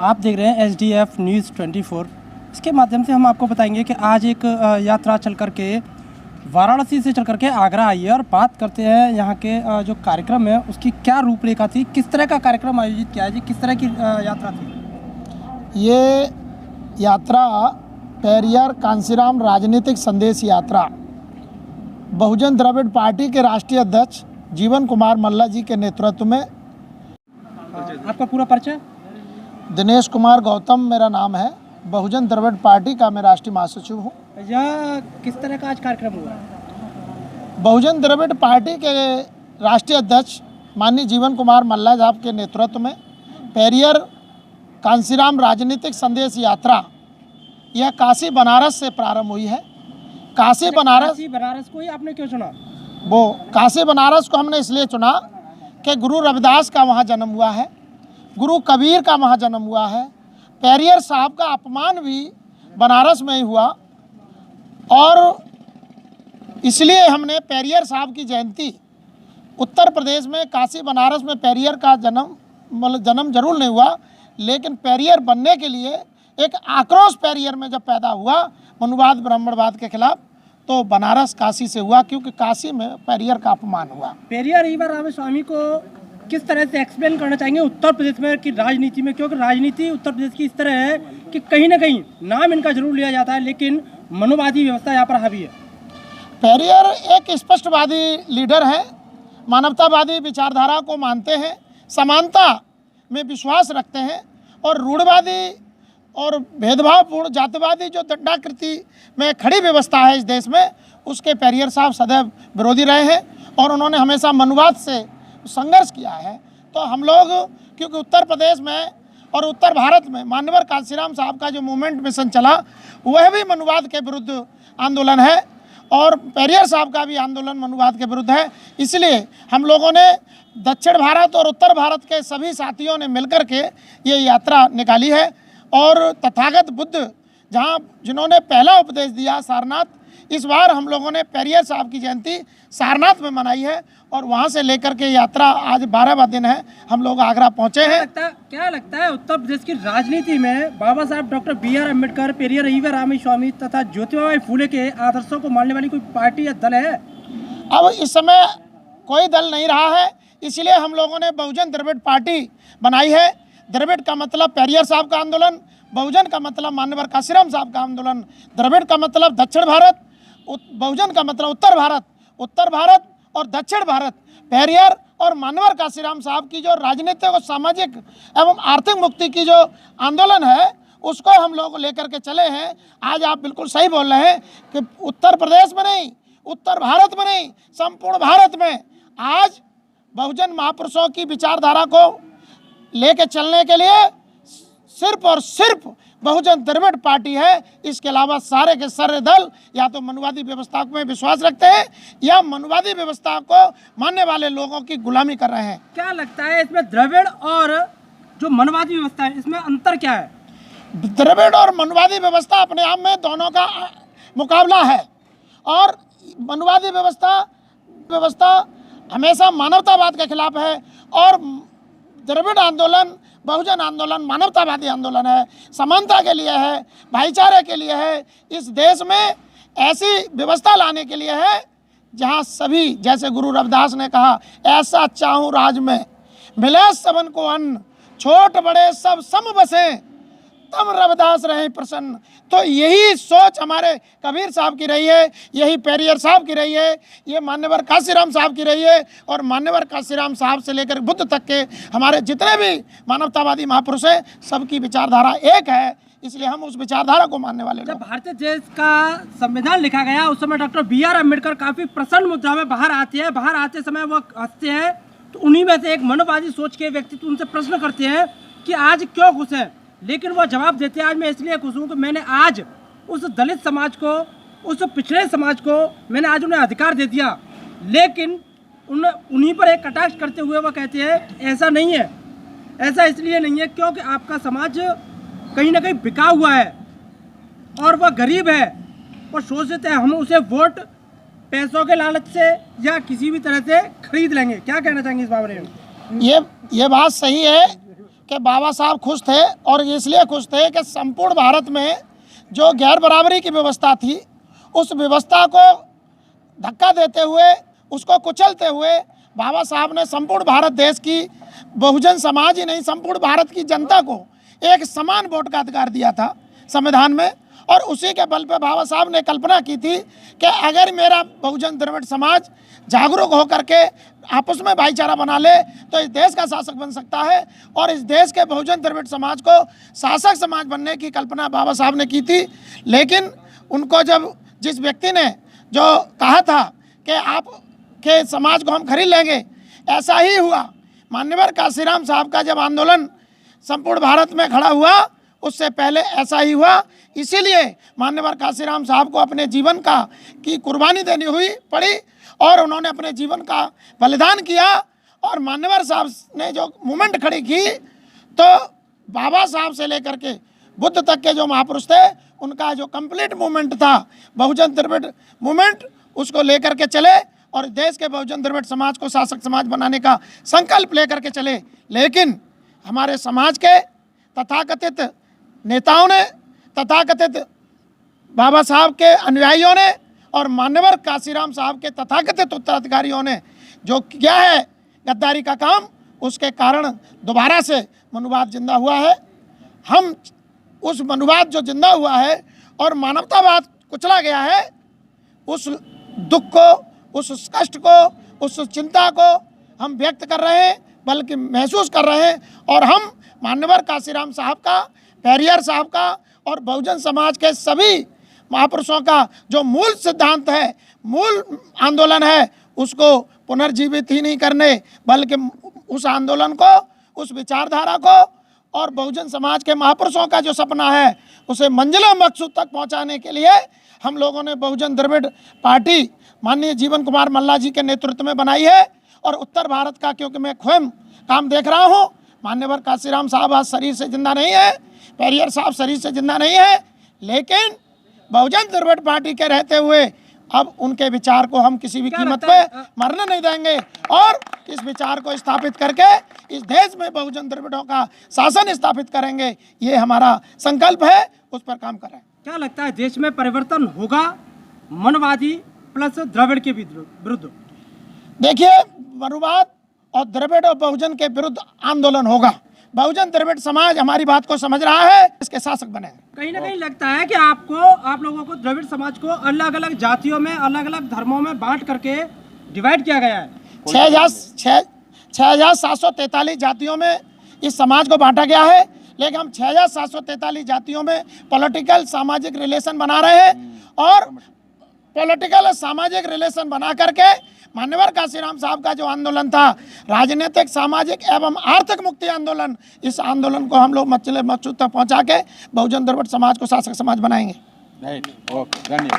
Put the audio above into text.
आप देख रहे हैं SDF न्यूज़ 24। इसके माध्यम से हम आपको बताएंगे कि आज एक यात्रा चल कर के वाराणसी से चल कर के आगरा आई है और बात करते हैं यहाँ के जो कार्यक्रम है उसकी क्या रूपरेखा थी, किस तरह का कार्यक्रम आयोजित किया है जी, किस तरह की यात्रा थी। ये यात्रा पेरियार कांसीराम राजनीतिक संदेश यात्रा बहुजन द्रविड़ पार्टी के राष्ट्रीय अध्यक्ष जीवन कुमार मल्ला जी के नेतृत्व में। आपका पूरा परिचय? दिनेश कुमार गौतम मेरा नाम है, बहुजन द्रविड़ पार्टी का मैं राष्ट्रीय महासचिव हूँ। यह किस तरह का आज कार्यक्रम हुआ? बहुजन द्रविड़ पार्टी के राष्ट्रीय अध्यक्ष माननीय जीवन कुमार मल्ला साहब के नेतृत्व में पेरियार कांसीराम राजनीतिक संदेश यात्रा यह काशी बनारस से प्रारंभ हुई है। काशी बनारस को ही आपने क्यों चुना? वो काशी बनारस को हमने इसलिए चुना कि गुरु रविदास का वहाँ जन्म हुआ है, गुरु कबीर का वहाँ जन्म हुआ है। पेरियार साहब का अपमान भी बनारस में ही हुआ और इसलिए हमने पेरियार साहब की जयंती उत्तर प्रदेश में काशी बनारस में पेरियार का जन्म जरूर नहीं हुआ, लेकिन पेरियार बनने के लिए एक आक्रोश पेरियार में जब पैदा हुआ मनुवाद ब्राह्मणवाद के खिलाफ, तो बनारस काशी से हुआ, क्योंकि काशी में पेरियार का अपमान हुआ। पेरियार ईवर रामास्वामी को किस तरह से एक्सप्लेन करना चाहेंगे उत्तर प्रदेश में की राजनीति में, क्योंकि राजनीति उत्तर प्रदेश की इस तरह है कि कहीं ना कहीं नाम इनका जरूर लिया जाता है लेकिन मनोवादी व्यवस्था यहाँ पर हावी है। पेरियार एक स्पष्टवादी लीडर है, मानवतावादी विचारधारा को मानते हैं, समानता में विश्वास रखते हैं और रूढ़वादी और भेदभावपूर्ण जातिवादी जो दंडाकृति में खड़ी व्यवस्था है इस देश में, उसके पेरियार साहब सदैव विरोधी रहे हैं और उन्होंने हमेशा मनुवाद से संघर्ष किया है। तो हम लोग क्योंकि उत्तर प्रदेश में और उत्तर भारत में मान्यवर कांसीराम साहब का जो मूवमेंट मिशन चला वह भी मनुवाद के विरुद्ध आंदोलन है और पेरियार साहब का भी आंदोलन मनुवाद के विरुद्ध है। इसलिए हम लोगों ने दक्षिण भारत और उत्तर भारत के सभी साथियों ने मिलकर के ये यात्रा निकाली है और तथागत बुद्ध जिन्होंने पहला उपदेश दिया सारनाथ, इस बार हम लोगों ने पेरियार साहब की जयंती सारनाथ में मनाई है और वहाँ से लेकर के यात्रा आज 12वां दिन है, हम लोग आगरा पहुँचे हैं। क्या लगता है उत्तर प्रदेश की राजनीति में बाबा साहब डॉक्टर BR अम्बेडकर, पेरियार ईवर रामास्वामी तथा ज्योतिबा फूले के आदर्शों को मानने वाली कोई पार्टी या दल है? अब इस समय कोई दल नहीं रहा है, इसलिए हम लोगों ने बहुजन द्रविड़ पार्टी बनाई है। द्रविड़ का मतलब पेरियार साहब का आंदोलन, बहुजन का मतलब मान्यवर कांसीराम साहब का आंदोलन, द्रविड़ का मतलब दक्षिण भारत, बहुजन का मतलब उत्तर भारत और दक्षिण भारत। पेरियार और मान्यवर कांसीराम साहब की जो राजनीतिक और सामाजिक एवं आर्थिक मुक्ति की जो आंदोलन है उसको हम लोग लेकर के चले हैं। आज आप बिल्कुल सही बोल रहे हैं कि उत्तर प्रदेश में नहीं, उत्तर भारत में नहीं, संपूर्ण भारत में आज बहुजन महापुरुषों की विचारधारा को लेके चलने के लिए सिर्फ और सिर्फ बहुजन द्रविड़ पार्टी है। इसके अलावा सारे के सारे दल या तो मनुवादी व्यवस्था में विश्वास रखते हैं या मनुवादी व्यवस्था को मानने वाले लोगों की गुलामी कर रहे हैं। क्या लगता है इसमें द्रविड़ और जो मनवादी व्यवस्था है इसमें अंतर क्या है? द्रविड़ और मनवादी व्यवस्था अपने आप में दोनों का मुकाबला है और मनवादी व्यवस्था हमेशा मानवतावाद के खिलाफ है और द्रविड़ आंदोलन बहुजन आंदोलन मानवतावादी आंदोलन है, समानता के लिए है, भाईचारे के लिए है। इस देश में ऐसी व्यवस्था लाने के लिए है जहां सभी, जैसे गुरु रविदास ने कहा, ऐसा चाहूँ राज में मिले सबन को अन्न, छोट बड़े सब सम बसे तब रविदास रहे प्रसन्न। तो यही सोच हमारे कबीर साहब की रही है, यही पेरियार साहब की रही है, ये मान्यवर कांसीराम साहब की रही है और मान्यवर कांसीराम साहब से लेकर बुद्ध तक के हमारे जितने भी मानवतावादी महापुरुष हैं सबकी विचारधारा एक है, इसलिए हम उस विचारधारा को मानने वाले। जब भारतीय देश का संविधान लिखा गया उस समय डॉक्टर BR अम्बेडकर काफ़ी प्रसन्न मुद्रा में बाहर आते हैं, बाहर आते समय वो हंसते हैं, तो उन्हीं में से एक मनोवादी सोच के व्यक्तित्व उनसे प्रश्न करते हैं कि आज क्यों खुश हैं, लेकिन वो जवाब देते हैं आज मैं इसलिए खुश हूँ कि मैंने आज उस दलित समाज को, उस पिछड़े समाज को मैंने आज उन्हें अधिकार दे दिया। लेकिन उन्हीं पर एक कटाक्ष करते हुए वो कहते हैं ऐसा नहीं है, ऐसा इसलिए नहीं है क्योंकि आपका समाज कहीं ना कहीं बिका हुआ है और वह गरीब है और शोषित है, हम उसे वोट पैसों के लालच से या किसी भी तरह से खरीद लेंगे। क्या कहना चाहेंगे इस बारे में? ये बात सही है कि बाबा साहब खुश थे, और इसलिए खुश थे कि संपूर्ण भारत में जो गैर बराबरी की व्यवस्था थी, उस व्यवस्था को धक्का देते हुए, उसको कुचलते हुए बाबा साहब ने संपूर्ण भारत देश की बहुजन समाज ही नहीं, संपूर्ण भारत की जनता को एक समान वोट का अधिकार दिया था संविधान में। और उसी के बल पे बाबा साहब ने कल्पना की थी कि अगर मेरा बहुजन द्रविड़ समाज जागरूक होकर के आपस में भाईचारा बना ले तो इस देश का शासक बन सकता है। और इस देश के बहुजन द्रविड़ समाज को शासक समाज बनने की कल्पना बाबा साहब ने की थी। लेकिन उनको जब जिस व्यक्ति ने जो कहा था कि आप के समाज को हम खरीद लेंगे, ऐसा ही हुआ। मान्यवर काशीराम साहब का जब आंदोलन संपूर्ण भारत में खड़ा हुआ, उससे पहले ऐसा ही हुआ। इसीलिए मान्यवर काशीराम साहब को अपने जीवन की कुर्बानी देनी हुई पड़ी, और उन्होंने अपने जीवन का बलिदान किया। और मान्यवर साहब ने जो मूवमेंट खड़ी की, तो बाबा साहब से लेकर के बुद्ध तक के जो महापुरुष थे, उनका जो कंप्लीट मूवमेंट था बहुजन द्रविड़ मूवमेंट, उसको लेकर के चले और देश के बहुजन द्रविड़ समाज को शासक समाज बनाने का संकल्प लेकर के चले। लेकिन हमारे समाज के तथाकथित नेताओं ने, तथाकथित बाबा साहब के अनुयायियों ने और मान्यवर काशीराम साहब के तथाकथित उत्तराधिकारियों ने जो किया है गद्दारी का काम, उसके कारण दोबारा से मनुवाद जिंदा हुआ है। हम उस मनुवाद जो जिंदा हुआ है और मानवतावाद कुचला गया है, उस दुख को, उस कष्ट को, उस चिंता को हम व्यक्त कर रहे हैं, बल्कि महसूस कर रहे हैं। और हम मान्यवर काशीराम साहब का, पेरियार साहब का और बहुजन समाज के सभी महापुरुषों का जो मूल सिद्धांत है, मूल आंदोलन है, उसको पुनर्जीवित ही नहीं करने, बल्कि उस आंदोलन को, उस विचारधारा को और बहुजन समाज के महापुरुषों का जो सपना है, उसे मंजिला मकसूद तक पहुंचाने के लिए हम लोगों ने बहुजन द्रविड़ पार्टी माननीय जीवन कुमार मल्ला जी के नेतृत्व में बनाई है। और उत्तर भारत का, क्योंकि मैं स्वयं काम देख रहा हूँ, मान्यवर काशीराम साहब आज शरीर से जिंदा नहीं है, पेरियार साहब शरीर से जिंदा नहीं है, लेकिन बहुजन द्रविड़ पार्टी के रहते हुए अब उनके विचार को हम किसी भी कीमत पे मरने नहीं देंगे, और इस विचार को स्थापित करके इस देश में बहुजन द्रविड़ों का शासन स्थापित करेंगे। ये हमारा संकल्प है, उस पर काम कर रहे हैं। क्या लगता है देश में परिवर्तन होगा मनवादी प्लस द्रविड़ के विरुद्ध? देखिए, मनुवाद और द्रविड़ और बहुजन के विरुद्ध आंदोलन होगा। बहुजन द्रविड़ समाज हमारी बात को समझ रहा है, इसके शासक बनेंगे। कहीं ना कहीं लगता है कि आप लोगों को द्रविड़ समाज को अलग अलग जातियों में, अलग अलग धर्मों में बांट करके डिवाइड किया गया है। 6,743 जातियों में इस समाज को बांटा गया है, लेकिन हम 6,743 जातियों में पॉलिटिकल सामाजिक रिलेशन बना रहे हैं। और पॉलिटिकल सामाजिक रिलेशन बना करके मान्यवर काशीराम साहब का जो आंदोलन था, राजनीतिक, सामाजिक एवं आर्थिक मुक्ति आंदोलन, इस आंदोलन को हम लोग मकसूद तक पहुंचा के बहुजन द्रविड़ समाज को शासक समाज बनाएंगे। ओके, धन्यवाद।